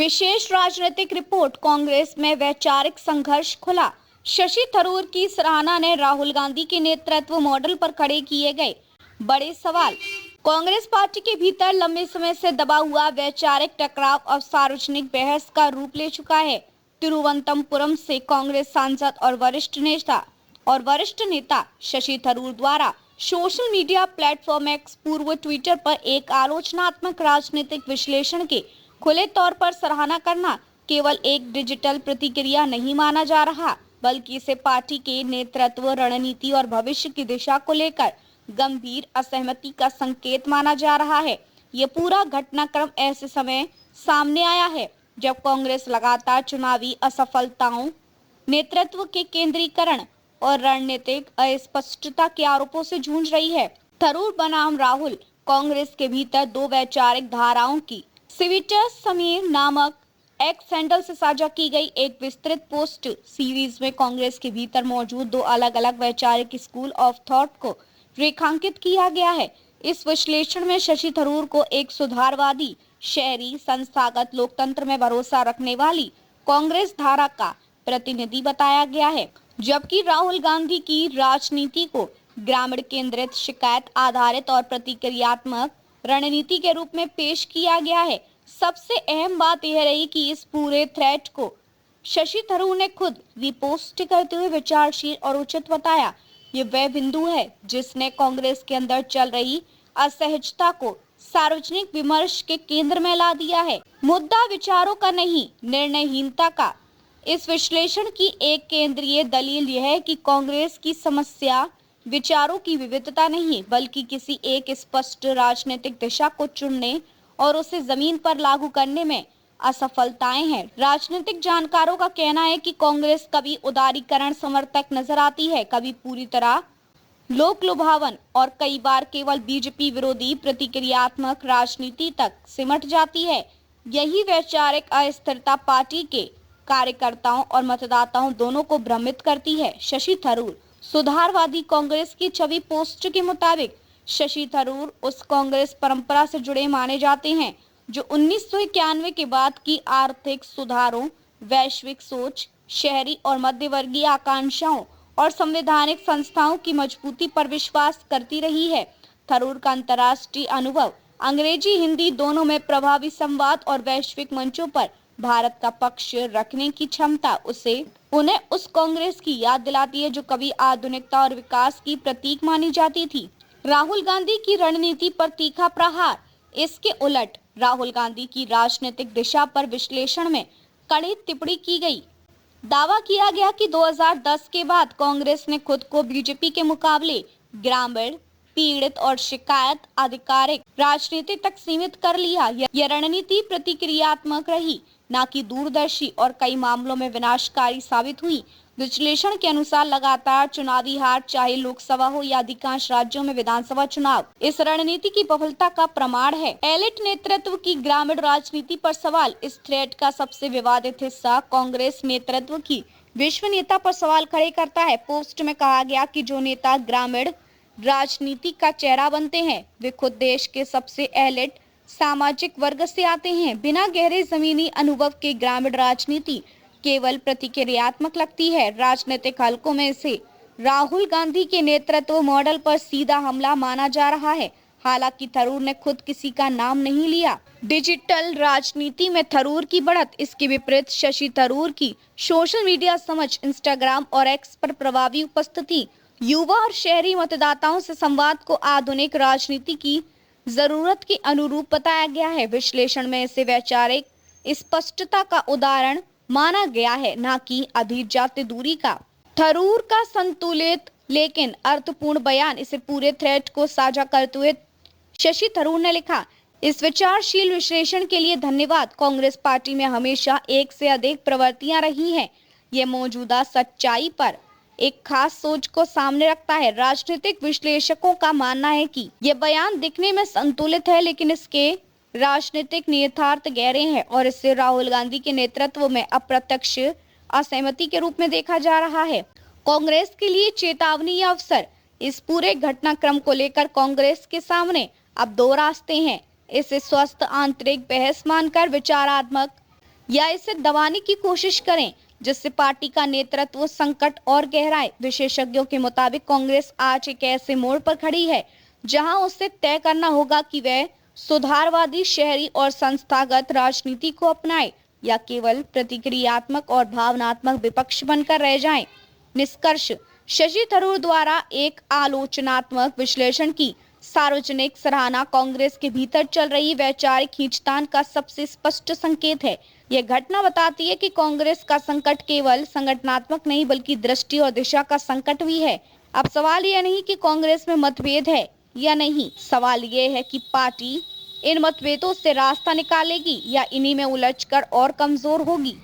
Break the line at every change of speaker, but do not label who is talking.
विशेष राजनीतिक रिपोर्ट। कांग्रेस में वैचारिक संघर्ष खुला। शशि थरूर की सराहना ने राहुल गांधी के नेतृत्व मॉडल पर खड़े किए गए बड़े सवाल। कांग्रेस पार्टी के भीतर लंबे समय से दबा हुआ वैचारिक टकराव अब सार्वजनिक बहस का रूप ले चुका है। तिरुवनंतपुरम से कांग्रेस सांसद और वरिष्ठ नेता शशि थरूर द्वारा सोशल मीडिया प्लेटफॉर्म एक्स पूर्व ट्विटर पर एक आलोचनात्मक राजनीतिक विश्लेषण के खुले तौर पर सराहना करना केवल एक डिजिटल प्रतिक्रिया नहीं माना जा रहा, बल्कि इसे पार्टी के नेतृत्व, रणनीति और भविष्य की दिशा को लेकर गंभीर असहमति का संकेत माना जा रहा है। ये पूरा घटनाक्रम ऐसे समय सामने आया है जब कांग्रेस लगातार चुनावी असफलताओं, नेतृत्व के केंद्रीकरण और रणनीतिक अस्पष्टता के आरोपों से जूझ रही है। थरूर बनाम राहुल। कांग्रेस के भीतर दो वैचारिक धाराओं की ट्विटर समीर नामक एक्स हैंडल से साझा की गई एक विस्तृत पोस्ट सीरीज में कांग्रेस के भीतर मौजूद दो अलग अलग वैचारिक स्कूल ऑफ थॉट को रेखांकित किया गया है। इस विश्लेषण में शशि थरूर को एक सुधारवादी, शहरी, संस्थागत लोकतंत्र में भरोसा रखने वाली कांग्रेस धारा का प्रतिनिधि बताया गया है, जबकि राहुल गांधी की राजनीति को ग्रामीण केंद्रित, शिकायत आधारित और प्रतिक्रियात्मक रणनीति के रूप में पेश किया गया है। सबसे अहम बात यह रही कि इस पूरे थ्रेड को शशि थरूर ने खुद रिपोस्ट करते हुए विचारशील और उचित बताया। ये वह बिंदु है जिसने कांग्रेस के अंदर चल रही असहजता को सार्वजनिक विमर्श के केंद्र में ला दिया है। मुद्दा विचारों का नहीं, निर्णयहीनता का। इस विश्लेषण की एक केंद्रीय दलील यह है कि कांग्रेस की समस्या विचारों की विविधता नहीं, बल्कि किसी एक स्पष्ट राजनीतिक दिशा को चुनने और उसे जमीन पर लागू करने में असफलताएं हैं। राजनीतिक जानकारों का कहना है कि कांग्रेस कभी उदारीकरण समर्थक नजर आती है, कभी पूरी तरह लोक लुभावन और कई बार केवल बीजेपी विरोधी प्रतिक्रियात्मक राजनीति तक सिमट जाती है। यही वैचारिक अस्थिरता पार्टी के कार्यकर्ताओं और मतदाताओं दोनों को भ्रमित करती है। शशि थरूर सुधारवादी कांग्रेस की छवि पोस्ट के मुताबिक शशि थरूर उस कांग्रेस परंपरा से जुड़े माने जाते हैं जो 1991 के बाद की आर्थिक सुधारों, वैश्विक सोच, शहरी और मध्यवर्गीय आकांक्षाओं और संवैधानिक संस्थाओं की मजबूती पर विश्वास करती रही है। थरूर का अंतर्राष्ट्रीय अनुभव, अंग्रेजी हिंदी दोनों में प्रभावी संवाद और वैश्विक मंचों पर भारत का पक्ष रखने की क्षमता उन्हें उस कांग्रेस की याद दिलाती है जो कभी आधुनिकता और विकास की प्रतीक मानी जाती थी। राहुल गांधी की रणनीति पर तीखा प्रहार। इसके उलट राहुल गांधी की राजनीतिक दिशा पर विश्लेषण में कड़ी टिप्पणी की गई। दावा किया गया कि 2010 के बाद कांग्रेस ने खुद को बीजेपी के मुकाबले ग्रामीण, पीड़ित और शिकायत आधिकारिक राजनीति तक सीमित कर लिया। यह रणनीति प्रतिक्रियात्मक रही, न कि दूरदर्शी, और कई मामलों में विनाशकारी साबित हुई। विश्लेषण के अनुसार लगातार चुनावी हार, चाहे लोकसभा हो या अधिकांश राज्यों में विधानसभा चुनाव, इस रणनीति की विफलता का प्रमाण है। एलिट नेतृत्व की ग्रामीण राजनीति पर सवाल। इस थ्रेड का सबसे विवादित हिस्सा कांग्रेस नेतृत्व की विश्वसनीयता पर सवाल खड़े करता है। पोस्ट में कहा गया कि जो नेता ग्रामीण राजनीति का चेहरा बनते हैं वे खुद देश के सबसे एलिट सामाजिक वर्ग से आते हैं। बिना गहरे जमीनी अनुभव के ग्रामीण राजनीति केवल प्रतिक्रियात्मक लगती है। राजनीतिक हलकों में से राहुल गांधी के नेतृत्व मॉडल पर सीधा हमला माना जा रहा है। हालांकि थरूर ने खुद किसी का नाम नहीं लिया। डिजिटल राजनीति में थरूर की बढ़त। इसके विपरीत शशि थरूर की सोशल मीडिया समझ, इंस्टाग्राम और एक्स पर प्रभावी उपस्थिति, युवा और शहरी मतदाताओं से संवाद को आधुनिक राजनीति की जरूरत के अनुरूप बताया गया है। विश्लेषण में इसे वैचारिक स्पष्टता का उदाहरण माना गया है, न कि अधिजात दूरी का। थरूर का संतुलित लेकिन अर्थपूर्ण बयान। इसे पूरे थ्रेड को साझा करते हुए शशि थरूर ने लिखा, इस विचारशील विश्लेषण के लिए धन्यवाद। कांग्रेस पार्टी में हमेशा एक से अधिक प्रवृत्तियां रही हैं। ये मौजूदा सच्चाई पर एक खास सोच को सामने रखता है। राजनीतिक विश्लेषकों का मानना है कि यह बयान दिखने में संतुलित है, लेकिन इसके राजनीतिक निहितार्थ गहरे हैं और इसे राहुल गांधी के नेतृत्व में अप्रत्यक्ष असहमति के रूप में देखा जा रहा है। कांग्रेस के लिए चेतावनी या अवसर। इस पूरे घटनाक्रम को लेकर कांग्रेस के सामने अब दो रास्ते हैं। इसे स्वस्थ आंतरिक बहस मानकर विचारात्मक या इसे दबाने की कोशिश करें, जिससे पार्टी का नेतृत्व संकट और गहराए। विशेषज्ञों के मुताबिक कांग्रेस आज एक ऐसे मोड़ पर खड़ी है जहां उसे तय करना होगा कि वह सुधारवादी, शहरी और संस्थागत राजनीति को अपनाए या केवल प्रतिक्रियात्मक और भावनात्मक विपक्ष बनकर रह जाए। निष्कर्ष: शशि थरूर द्वारा एक आलोचनात्मक विश्लेषण की सार्वजनिक सराहना कांग्रेस के भीतर चल रही वैचारिक खींचतान का सबसे स्पष्ट संकेत है। यह घटना बताती है कि कांग्रेस का संकट केवल संगठनात्मक नहीं बल्कि दृष्टि और दिशा का संकट भी है। अब सवाल यह नहीं कि कांग्रेस में मतभेद है या नहीं, सवाल यह है कि पार्टी इन मतभेदों से रास्ता निकालेगी या इन्हीं में उलझकर और कमजोर होगी।